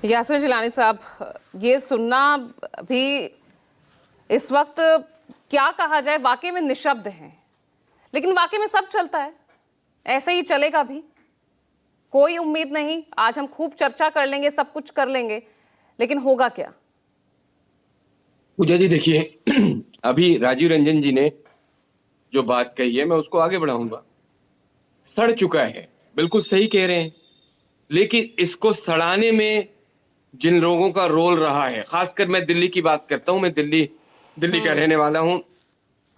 यासिर जिलानी साहब, ये सुनना भी इस वक्त क्या कहा जाए, वाकई में निशब्द हैं, लेकिन वाकई में सब चलता है, ऐसे ही चलेगा भी, कोई उम्मीद नहीं। आज हम खूब चर्चा कर लेंगे, सब कुछ कर लेंगे, लेकिन होगा क्या? पूजा जी देखिए, अभी राजीव रंजन जी ने जो बात कही है मैं उसको आगे बढ़ाऊंगा। सड़ चुका है, बिल्कुल सही कह रहे हैं, लेकिन इसको सड़ाने में जिन लोगों का रोल रहा है, खासकर मैं दिल्ली की बात करता हूं, मैं दिल्ली का रहने वाला हूं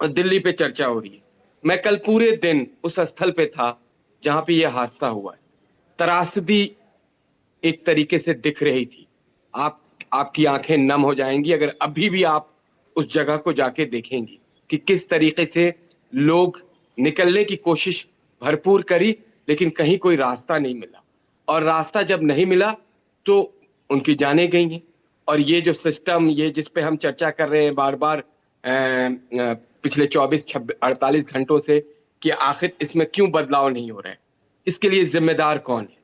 और दिल्ली पे चर्चा हो रही है। मैं कल पूरे दिन उस स्थल पे था जहां पे यह हादसा हुआ है। त्रासदी एक तरीके से दिख रही थी। आपकी आंखें नम हो जाएंगी अगर अभी भी आप उस जगह को जाके देखेंगी कि किस तरीके से लोग निकलने की कोशिश भरपूर करी, लेकिन कहीं कोई रास्ता नहीं मिला। और रास्ता जब नहीं मिला तो उनकी जानें गई हैं। और ये जो सिस्टम, ये जिस पे हम चर्चा कर रहे हैं बार बार पिछले 24-48 घंटों से, कि आखिर इसमें क्यों बदलाव नहीं हो रहा है, इसके लिए जिम्मेदार कौन है?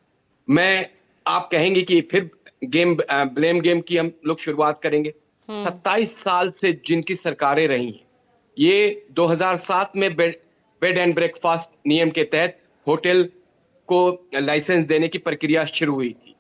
मैं आप कहेंगे कि फिर ब्लेम गेम की हम लोग शुरुआत करेंगे। 27 साल से जिनकी सरकारें रही हैं, ये 2007 में बेड एंड ब्रेकफास्ट नियम के तहत होटल को लाइसेंस देने की प्रक्रिया शुरू हुई थी।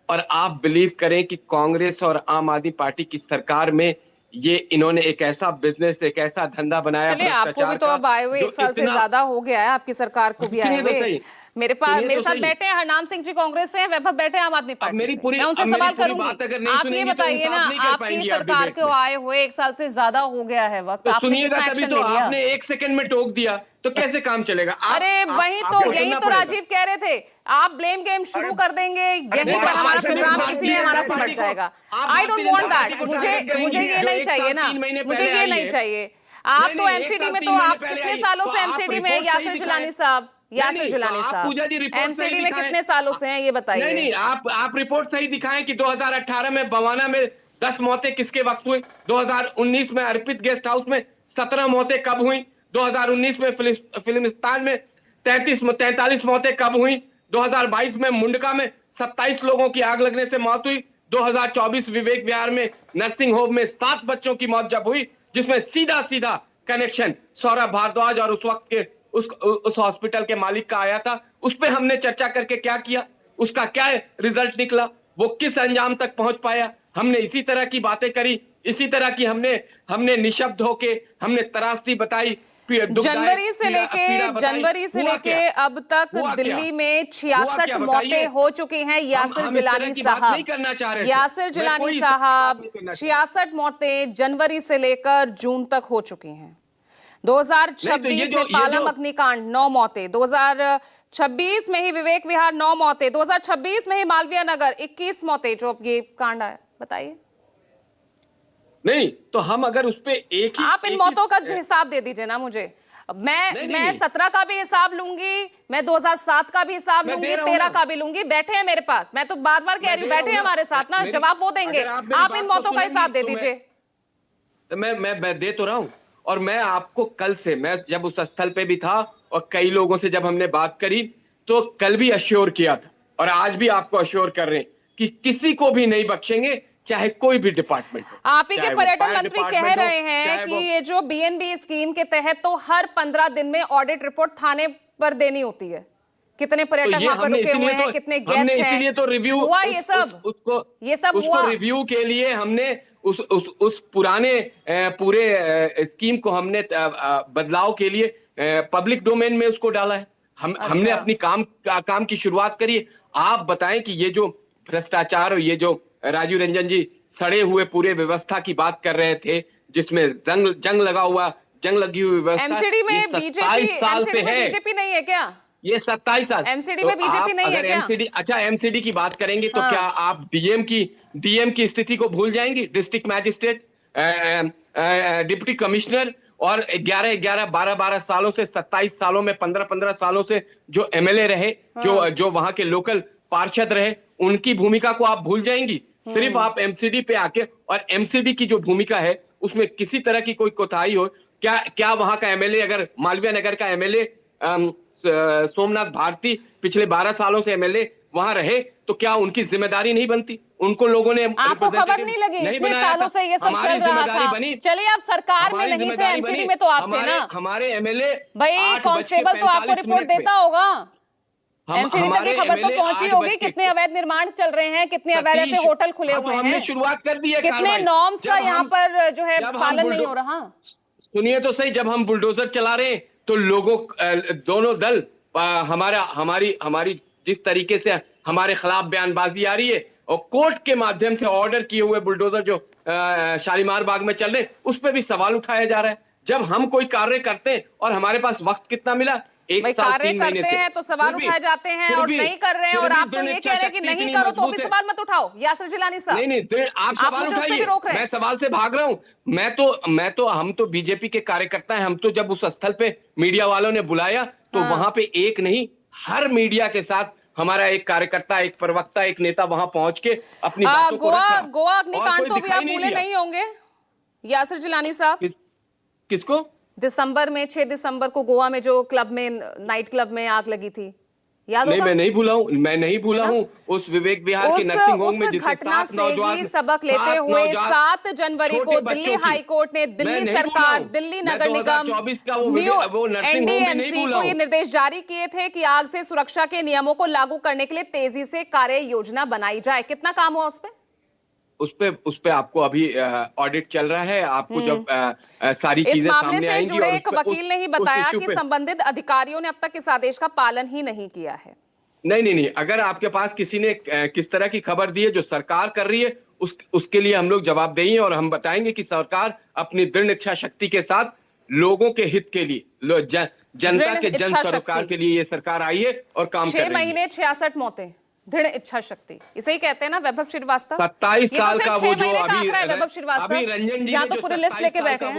और आप बिलीव करें कि कांग्रेस और आम आदमी पार्टी की सरकार में ये इन्होंने एक ऐसा बिजनेस, एक ऐसा धंधा बनाया चलिए, आपको भी तो अब आए हुए 1 साल से ज्यादा हो गया है, आपकी सरकार को भी आए हुए। मेरे साथ बैठे हैं हरनाम सिंह जी कांग्रेस से, वैभव बैठे हैं आम आदमी पार्टी से। मैं उनसे सवाल करूंगी, आप ये बताइए ना, आपकी सरकार को आए हुए 1 साल से ज्यादा हो गया है वक्त, आपने कितना एक्शन ले लिया? आपने 1 सेकंड में टोक दिया तो कैसे काम चलेगा? अरे वही तो, यही तो राजीव कह रहे थे, आप ब्लेम गेम शुरू कर देंगे, यहीं पर हमारा प्रोग्राम इसी में हमारा सिमट जाएगा। आई डोंट वांट दैट, मुझे ये नहीं चाहिए ना, मुझे ये नहीं चाहिए। आप तो एमसीडी में, तो आप कितने सालों से एमसीडी में, यासिर जिलानी साहब, यासिर जिलानी साहब एमसीडी में कितने सालों से हैं, ये बताइए। नहीं, आप रिपोर्ट सही दिखाएं कि 2018 में बवाना में 10 मौतें किसके वक्त हुई, 2019 में अर्पित गेस्ट हाउस में 17 मौतें कब हुई, 2019 में फिलिस्तीन में 43 मौतें कब हुई, 2022 में मुंडका में 27 लोगों की आग लगने से मौत हुई, 2024 विवेक विहार में नर्सिंग होम में 7 बच्चों की मौत जब हुई, जिसमें सीधा कनेक्शन सौरभ भारद्वाज और उस वक्त के उस हॉस्पिटल के मालिक का आया था। उस पे हमने चर्चा करके क्या किया, उसका क्या रिजल्ट निकला, वो किस अंजाम तक पहुंच पाया? हमने इसी तरह की बातें करी, इसी तरह की हमने निशब्द होके हमने त्रासदी बताई। जनवरी से लेके अब तक दिल्ली में 66 मौतें हो चुकी हैं। यासिर जिलानी साहब 66 मौतें जनवरी से लेकर जून तक हो चुकी हैं। 2026 में पालम अग्निकांड 9 मौतें, 2026 में ही विवेक विहार 9 मौतें, 2026 में ही मालवीय नगर 21 मौतें, जो अब ये कांड आया। बताइए। नहीं तो हम अगर उस पे आप इन मौतों का हिसाब दे दीजिए ना मुझे। मैं 17 का भी हिसाब लूंगी, मैं 2007 का भी हिसाब लूंगी, 13 का भी लूंगी। बैठे हैं मेरे पास, मैं तो बार बार कह रही हूँ, बैठे हैं हमारे साथ ना, जवाब वो देंगे। आप इन मौतों का हिसाब दे दीजिए। तो मैं दे तो रहा हूं। और मैं आपको कल से, मैं जब उस स्थल पे भी था और कई लोगों से जब हमने बात करी, तो कल भी अश्योर किया था और आज भी आपको अश्योर कर रहे हैं कि किसी को भी नहीं बख्शेंगे, चाहे कोई भी डिपार्टमेंट हो। आप ही के पर्यटन मंत्री कह रहे हैं कि ये जो बीएनबी स्कीम के तहत तो हर 15 दिन में ऑडिट रिपोर्ट थाने पर देनी होती है, कितने पर्यटक वहां पर रुके हुए हैं, कितने गेस्ट हैं, इसीलिए तो रिव्यू हुआ ये सब हुआ। रिव्यू के लिए हमने उस पुराने पूरे स्कीम को हमने बदलाव के लिए पब्लिक डोमेन में उसको डाला है। हमने अपनी काम की शुरुआत करी। आप बताएं कि ये जो भ्रष्टाचार और ये जो राजीव रंजन जी सड़े हुए पूरे व्यवस्था की बात कर रहे थे, जिसमें जंग लगी हुई व्यवस्था, एमसीडी में बीजेपी नहीं है क्या? ये 27 साल एमसीडी में बीजेपी नहीं है क्या? अच्छा, एमसीडी की बात करेंगे तो क्या आप डीएम की स्थिति को भूल जाएंगी? डिस्ट्रिक्ट मैजिस्ट्रेट, डिप्टी कमिश्नर, और 11 12 सालों से, 27 सालों में 15 सालों से जो एमएलए रहे, जो वहां के लोकल पार्षद रहे, उनकी भूमिका को आप भूल जाएंगी? सिर्फ आप एमसीडी पे आके, और एमसीडी की जो भूमिका है उसमें किसी तरह की कोई कोताही हो, क्या वहां का एमएलए, अगर मालवीय नगर का एमएलए सोमनाथ भारती पिछले 12 सालों से एमएलए वहां रहे, तो क्या उनकी जिम्मेदारी नहीं बनती? उनको लोगों ने आपको खबर नहीं लगी? इतने बनाया सालों था। से ये सब हमारी चल रहा जिम्मेदारी था। बनी। चलिए आप सरकार में हमारी नहीं थे, जिम्मेदारी एमसीडी बनी। में तो आप थे ना हमारे एमएलए भाई। कांस्टेबल तो आपको रिपोर्ट देता होगा, एमसीडी तक ये खबर तो पहुंची होगी कितने अवैध निर्माण चल रहे हैं, कितने अवैध ऐसे होटल खुले हुए हमने हैं, शुरुआत कर दी है, कितने नॉर्म्स का यहाँ पर जो है पालन नहीं हो रहा। सुनिए तो सही, जब हम बुलडोजर चला रहे हैं तो लोगों दोनों दल हमारी जिस तरीके से हमारे खिलाफ बयानबाजी आ रही है और कोर्ट के माध्यम से ऑर्डर किए हुए बुलडोजर जो शालीमार बाग में चल रहे हैं उस पर भी सवाल उठाया जा रहा है। जब हम कोई कार्य करते हैं और हमारे पास वक्त कितना मिला, एक साल कार्य 3 महीने करते हैं तो सवाल उठाए जाते हैं और नहीं कर रहे हैं, और आप तो ये कह रहे हैं कि नहीं करो तो भी सवाल मत उठाओ। यासिर जिलानी साहब, नहीं, आप सवाल उठाइए, मैं सवाल से भाग रहा हूं। हम तो बीजेपी के कार्यकर्ता हैं। हम तो जब उस स्थल पे मीडिया वालों ने बुलाया तो वहां पे एक नहीं हर मीडिया के साथ हमारा एक कार्यकर्ता, एक प्रवक्ता, एक नेता वहां पहुंच के अपनी बातों को रखा। गोवा अग्निकांड तो भी आप भूले नहीं होंगे यासिर जिलानी साहब। किसको? दिसंबर में 6 दिसंबर को गोवा में जो क्लब में, नाइट क्लब में आग लगी थी, याद होगा? मैं नहीं भूला हूँ उस विवेक विहार के नर्सिंग होम में उस घटना से ही सबक लेते हुए 7 जनवरी को दिल्ली हाई कोर्ट ने दिल्ली सरकार, दिल्ली नगर निगम, न्यू एनडीएमसी को ये निर्देश जारी किए थे कि आग से सुरक्षा के नियमों को लागू करने के लिए तेजी से कार्य योजना बनाई जाए। कितना काम हुआ उस पे आपको अभी ऑडिट चल रहा है। आपको जब सारी चीजें सामने आएंगी। इस मामले से जुड़े एक वकील ने ही बताया कि संबंधित अधिकारियों ने अब तक इस आदेश का पालन ही नहीं किया है। नहीं, अगर आपके पास किसी ने किस तरह की खबर दी है जो सरकार कर रही है, उसके लिए हम लोग जवाबदेही हैं और हम बताएंगे कि सरकार अपनी दृढ़ इच्छा शक्ति के साथ लोगों के हित के लिए, जनता के जन सरोकार के लिए ये सरकार आई है और काम कर रही है। 6 महीने 66 मौतें, दृढ़ इच्छा शक्ति, इसे ही कहते हैं ना वैभव श्रीवास्तव। 27 साल का वो जो अभी रंजन जी, यहाँ तो पूरी लिस्ट लेके बैठे हैं।